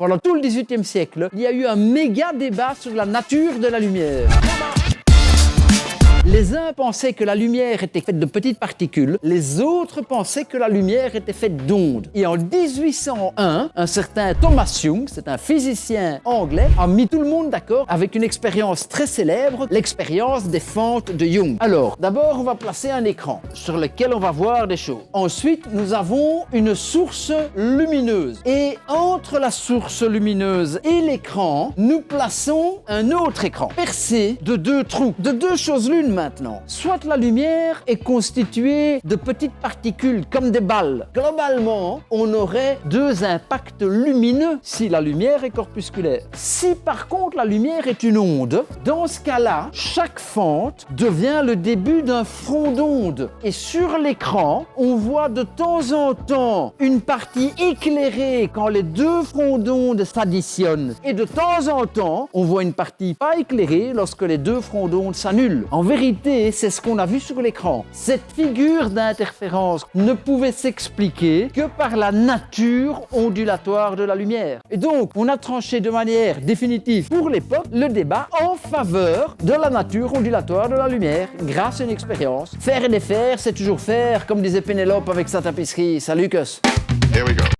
Pendant tout le XVIIIe siècle, il y a eu un méga débat sur la nature de la lumière. Les uns pensaient que la lumière était faite de petites particules, les autres pensaient que la lumière était faite d'ondes. Et en 1801, un certain Thomas Young, c'est un physicien anglais, a mis tout le monde d'accord avec une expérience très célèbre, l'expérience des fentes de Young. Alors, d'abord, on va placer un écran sur lequel on va voir des choses. Ensuite, nous avons une source lumineuse. Et entre la source lumineuse et l'écran, nous plaçons un autre écran, percé de deux trous, de deux choses l'une maintenant. Soit la lumière est constituée de petites particules comme des balles. Globalement, on aurait deux impacts lumineux si la lumière est corpusculaire. Si par contre la lumière est une onde, dans ce cas-là, chaque fente devient le début d'un front d'onde. Et sur l'écran, on voit de temps en temps une partie éclairée quand les deux fronts d'onde s'additionnent. Et de temps en temps, on voit une partie pas éclairée lorsque les deux fronts d'onde s'annulent. En vérité, c'est ce qu'on a vu sur l'écran. Cette figure d'interférence ne pouvait s'expliquer que par la nature ondulatoire de la lumière. Et donc, on a tranché de manière définitive pour l'époque le débat en faveur de la nature ondulatoire de la lumière grâce à une expérience. Faire et défaire, c'est toujours faire, comme disait Pénélope avec sa tapisserie. Salut, Cus. Here we go.